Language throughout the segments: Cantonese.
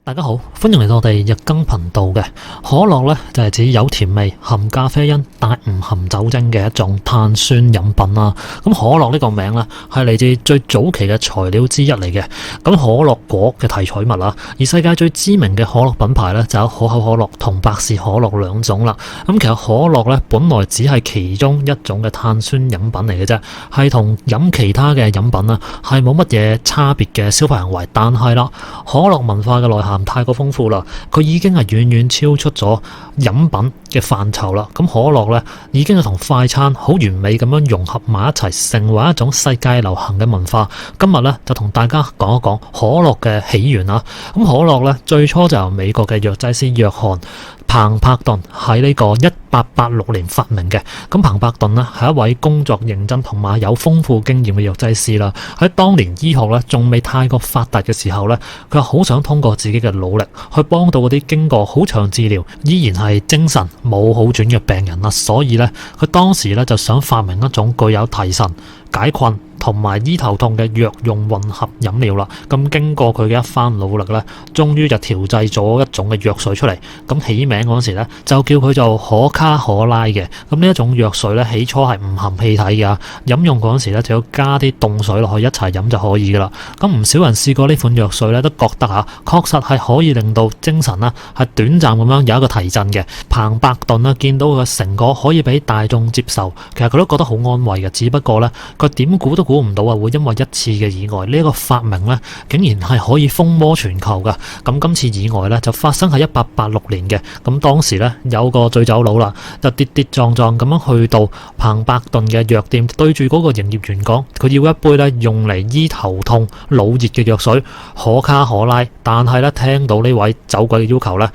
大家好，歡迎嚟到我哋日更頻道嘅。可樂呢，就係指有甜味、含咖啡因但唔含酒精嘅一種碳酸飲品啦。咁可樂呢個名呢，係嚟自最早期嘅材料之一嚟嘅。咁可樂果嘅提取物啦，而世界最知名嘅可樂品牌呢，就有可口可樂同百事可樂兩種啦。咁其實可樂呢，本來只係其中一種嘅碳酸飲品嚟嘅啫，係同飲其他嘅飲品啊係冇乜嘢差別嘅消費行為。但係啦，可樂文化嘅內涵太過豐富啦，佢已經係遠遠超出咗飲品嘅範疇啦。咁可樂呢，已經係同快餐好完美咁樣融合埋一齊，成為一種世界流行嘅文化。今日呢，就同大家講一講可樂嘅起源啦。咁可樂呢，最初就由美國嘅藥劑師約翰彭柏頓喺呢個1886年發明嘅。咁彭柏頓呢，係一位工作認真同埋有豐富經驗嘅藥劑師啦。喺當年醫學呢，仲未太過發達嘅時候呢，佢好想通過自己嘅努力去幫到嗰啲經過好長治療依然係精神冇好轉嘅病人啦。所以呢，佢當時呢，就想發明一種具有提神、解困同埋醫頭痛嘅藥用混合飲料啦。咁經過佢嘅一番努力呢，終於就調製咗一種嘅藥水出嚟。咁起名嗰時呢，就叫佢做可卡可拉嘅。咁呢一種藥水呢，起初係唔含氣體嘅，飲用嗰時呢，就要加啲凍水落去一齊飲就可以噶啦。咁唔少人試過呢款藥水呢，都覺得確實係可以令到精神啦係短暫咁樣有一個提振嘅。彭柏頓呢，見到佢嘅成果可以俾大眾接受，其實佢都覺得好安慰嘅。只不過呢，佢點估都估唔到會因為一次嘅意外，呢一個發明呢，竟然係可以風靡全球噶。咁今次意外呢，就發生喺1886年嘅。咁當時呢，有個醉酒佬啦，就跌跌撞撞咁樣去到彭柏頓嘅藥店，對住嗰個營業員講，佢要一杯呢用嚟醫頭痛腦熱嘅藥水可卡可拉。但係呢，聽到呢位酒鬼嘅要求呢，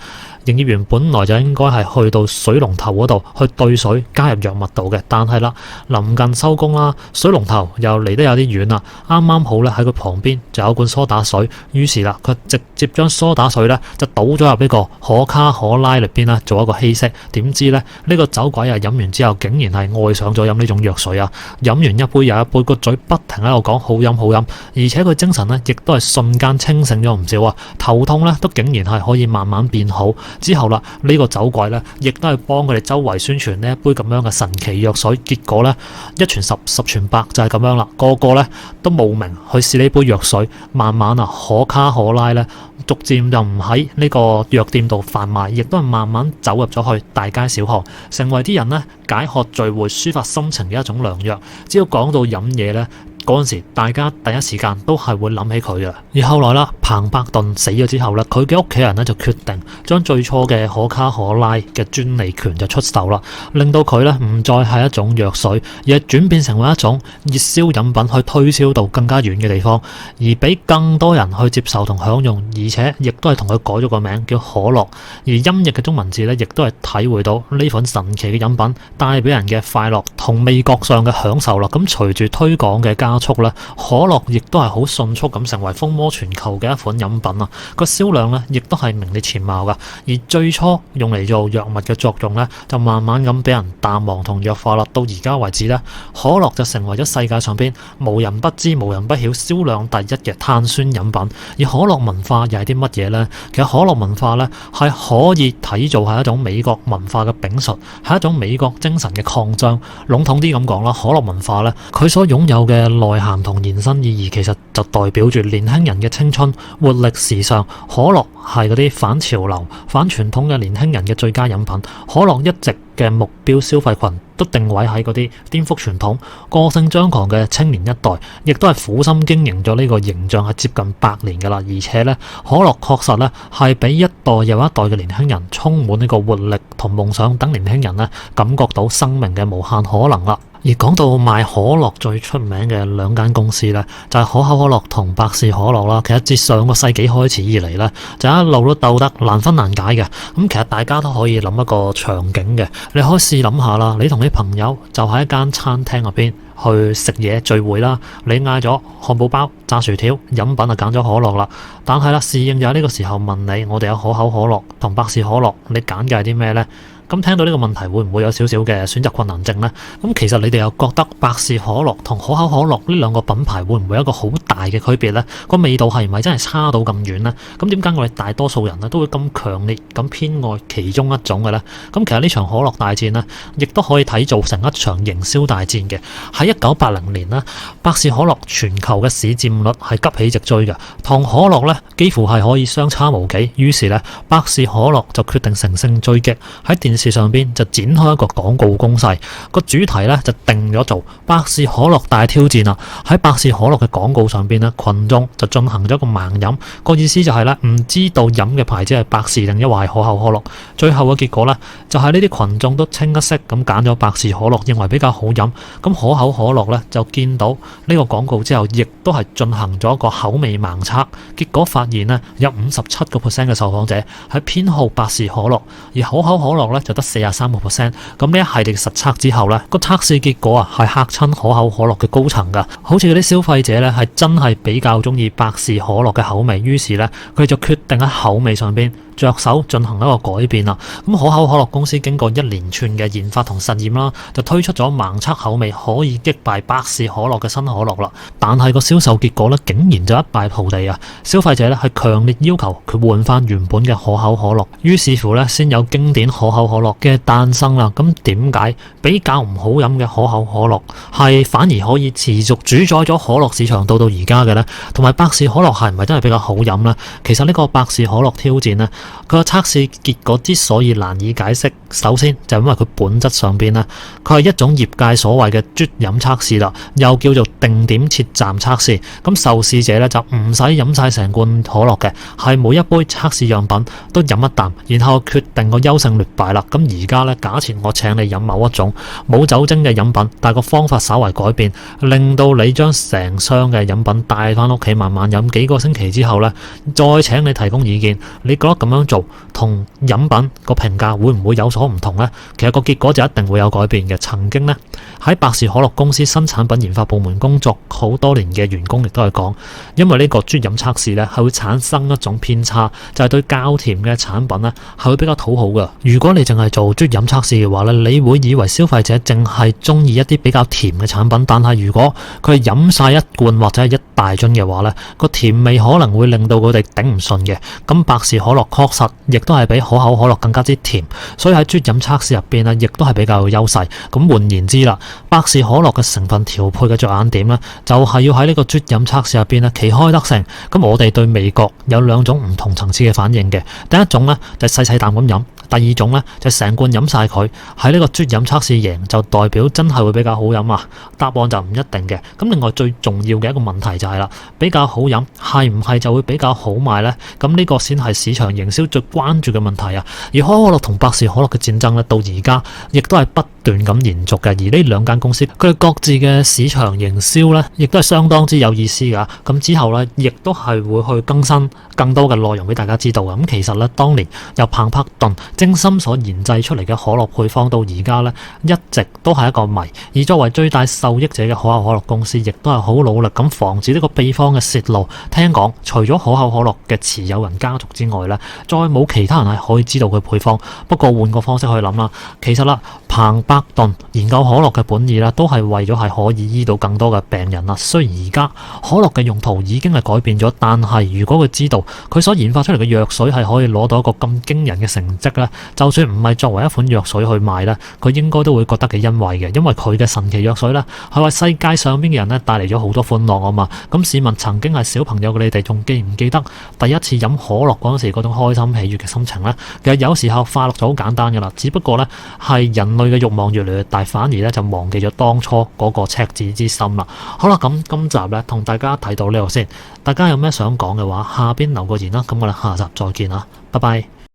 營業員本來就應該係去到水龍頭嗰度去兌水加入藥物度嘅，但係啦，臨近收工啦，水龍頭又離得有啲遠啦，啱啱好咧喺佢旁邊就有罐梳打水，於是啦，佢直接將梳打水咧就倒咗入呢個可卡可拉裏邊啦，做一個稀釋。點知咧呢個酒鬼飲完之後，竟然係愛上咗飲呢種藥水啊！飲完一杯又一杯，個嘴不停喺度講好飲好飲，而且佢精神咧亦都係瞬間清醒咗唔少啊！頭痛咧都竟然係可以慢慢變好。之後啦，呢個酒鬼呢，亦都係幫佢哋周圍宣傳呢一杯咁樣嘅神奇藥水。結果呢，一傳十，十傳百就係咁樣啦。個個呢都慕名去試呢杯藥水。慢慢可卡可拉呢，逐漸就唔喺呢個藥店度販賣，亦都係慢慢走入咗去大街小巷，成為啲人呢解渴聚會、抒發心情嘅一種良藥。只要講到飲嘢呢，嗰陣時，大家第一時間都係會諗起佢嘅。而後來啦，彭柏頓死咗之後咧，佢嘅屋企人咧就決定將最初嘅可卡可拉嘅專利權就出售啦，令到佢咧唔再係一種藥水，而係轉變成為一種熱銷飲品，去推銷到更加遠嘅地方，而俾更多人去接受同享用。而且亦都係同佢改咗個名叫可樂。而音譯嘅中文字咧，亦都係體會到呢款神奇嘅飲品帶俾人嘅快樂同味覺上嘅享受啦。咁隨住推廣嘅加速咧，可樂亦都係好迅速咁成為風靡全球嘅一款飲品啊！個銷量咧亦都係名列前茅噶。而最初用嚟做藥物嘅作用咧，就慢慢咁俾人淡忘同弱化啦。到而家為止咧，可樂就成為咗世界上邊無人不知、無人不曉、銷量第一嘅碳酸飲品。而可樂文化又係啲乜嘢呢？其實可樂文化咧係可以睇做係一種美國文化嘅秉述，係一種美國精神嘅擴張。籠統啲咁講啦，可樂文化咧，佢所擁有嘅內涵同延伸意義，其實就代表住年輕人嘅青春、活力、時尚。可樂係嗰啲反潮流、反傳統嘅年輕人嘅最佳飲品。可樂一直嘅目標消費群都定位喺嗰啲顛覆傳統、個性張狂嘅青年一代，亦都係苦心經營咗呢個形象係接近100年噶啦。而且呢，可樂確實呢係俾一代又一代嘅年輕人充滿呢個活力同夢想，等年輕人呢感覺到生命嘅無限可能啦。而講到賣可樂最出名嘅兩間公司呢，就係可口可樂同百事可樂啦。其實自上個世紀開始以嚟呢，就一路都鬥得難分難解嘅。咁其實大家都可以諗一個場景嘅，你可以試諗下啦。你同啲朋友就喺一間餐廳入邊去食嘢聚會啦，你嗌咗漢堡包、炸薯條，飲品就揀咗可樂啦。但係啦，侍應就喺呢個時候問你：我哋有可口可樂同百事可樂，你揀嘅係啲咩呢？咁聽到呢個問題會唔會有少少嘅選擇困難症呢？咁其實你哋又覺得百事可樂同可口可樂呢兩個品牌會唔會有一個好大嘅區別呢？個味道係唔係真係差到咁遠呢？咁點解我哋大多數人呢都會咁強烈咁偏愛其中一種嘅呢？咁其實呢場可樂大戰呢，亦都可以睇做成一場營銷大戰嘅。喺1980年呢，百事可樂全球嘅市佔率係急起直追嘅，同可樂呢幾乎係可以相差無幾。於是呢，百事可樂就決定乘勝追擊，喺電視上邊就展開一個廣告攻勢。個主題呢就定咗做百事可樂大挑戰啦。喺百事可樂嘅廣告上邊呢，群眾就進行咗一個盲飲，個意思就係呢，唔知道飲嘅牌子係百事定抑或係可口可樂。最後嘅結果呢，就係呢啲群眾都清一色咁揀咗百事可樂，認為比較好飲。咁可口可樂呢，就見到呢個廣告之後，亦都係進行咗一個口味盲測，結果發現呢，有57% 嘅受訪者係偏好百事可樂，而可口可樂呢就得43%。咁呢一系列實測之後呢，個測試結果啊係嚇親可口可樂嘅高層噶，好似嗰啲消費者呢係真係比較中意百事可樂嘅口味，於是呢，佢哋就決定喺口味上邊着手進行一個改變啦。咁可口可樂公司經過一連串嘅研發同實驗啦，就推出咗盲測口味可以擊敗百事可樂嘅新可樂啦。但係個銷售結果呢，竟然就一敗塗地啊！消費者呢係強烈要求佢換翻原本嘅可口可樂，於是乎呢，先有經典可口可樂嘅誕生啦。咁點解比較唔好飲嘅可口可樂係反而可以持續主宰咗可樂市場到而家嘅呢？同埋百事可樂係唔係真係比較好飲呢？其實呢個百事可樂挑戰呢，佢個測試結果之所以難以解釋，首先就因為佢本質上邊呢，佢係一種業界所謂嘅啜飲測試啦，又叫做定點設站測試。咁受試者呢，就唔使飲晒成罐可樂嘅，係每一杯測試樣品都飲一啖，然後決定個優勝劣敗啦。咁而家呢，假設我請你飲某一種冇酒精嘅飲品，但係個方法稍為改變，令到你將成箱嘅飲品帶翻屋企慢慢飲，幾個星期之後呢，再請你提供意見，你覺得咁樣做同飲品個評價會唔會有所唔同呢？其實個結果就一定會有改變嘅。曾經呢，喺百事可樂公司新產品研發部門工作好多年嘅員工亦都係講，因為呢個啜飲測試呢係會產生一種偏差，就係對較甜嘅產品呢係會比較討好嘅。如果你淨係做啜飲測試嘅話呢，你會以為消費者淨係中意一啲比較甜嘅產品，但係如果佢係飲晒一罐或者係一大樽嘅話呢，個甜味可能會令到佢哋頂唔順嘅。咁百事可樂確實亦都係比可口可樂更加之甜，所以喺啜飲測試入邊呢，亦都係比較有優勢。咁換言之啦，百事可樂嘅成分調配嘅着眼點呢，就係要喺呢個啜飲測試入邊呢旗開得勝。咁我哋對味覺有兩種唔同層次嘅反應嘅，第一種呢，就細細啖咁飲，第二種呢，就成罐飲晒佢。喺呢個啜飲測試贏就代表真係會比較好飲啊？答案就唔一定嘅。咁另外最重要嘅一個問題就係啦，比較好飲係唔係就會比較好賣呢？咁呢個先係市場營銷最關注嘅問題啊！而可口可樂同百事可樂嘅戰爭呢，到而家亦都係不斷咁延續嘅。而呢兩間公司佢哋各自嘅市場營銷呢，亦都係相當之有意思噶。咁之後呢，亦都係會去更新更多嘅內容俾大家知道嘅。咁其實呢，當年由彭柏頓精心所研製出嚟嘅可樂配方到而家呢，一直都係一個謎。而作為最大受益者嘅可口可樂公司，亦都係好努力咁防止呢個秘方嘅泄露。聽講除咗可口可樂嘅持有人家族之外呢，再冇其他人係可以知道佢配方。不過換個方式去諗啦，其實啦，彭柏頓研究可樂嘅本意啦，都係為咗係可以醫到更多嘅病人啦。雖然而家可樂嘅用途已經係改變咗，但係如果佢知道佢所研發出嚟嘅藥水係可以攞到一個咁驚人嘅成績呢，就算唔係作為一款藥水去賣呢，佢應該都會覺得幾欣慰嘅，因為佢嘅神奇藥水呢，係為世界上邊嘅人呢帶嚟咗好多歡樂啊嘛。咁市民曾經係小朋友嘅你哋，仲記唔記得第一次飲可樂嗰陣時嗰種開心喜悅嘅心情呢？其實有時候快樂就好簡單噶啦，只不過呢係人類嘅慾望越嚟越大，反而呢就忘記咗當初嗰個赤子之心啦。好啦，咁今集呢同大家睇到呢度先，大家有咩想講嘅話，下邊留個言啦。咁我哋下集再見啦，拜拜。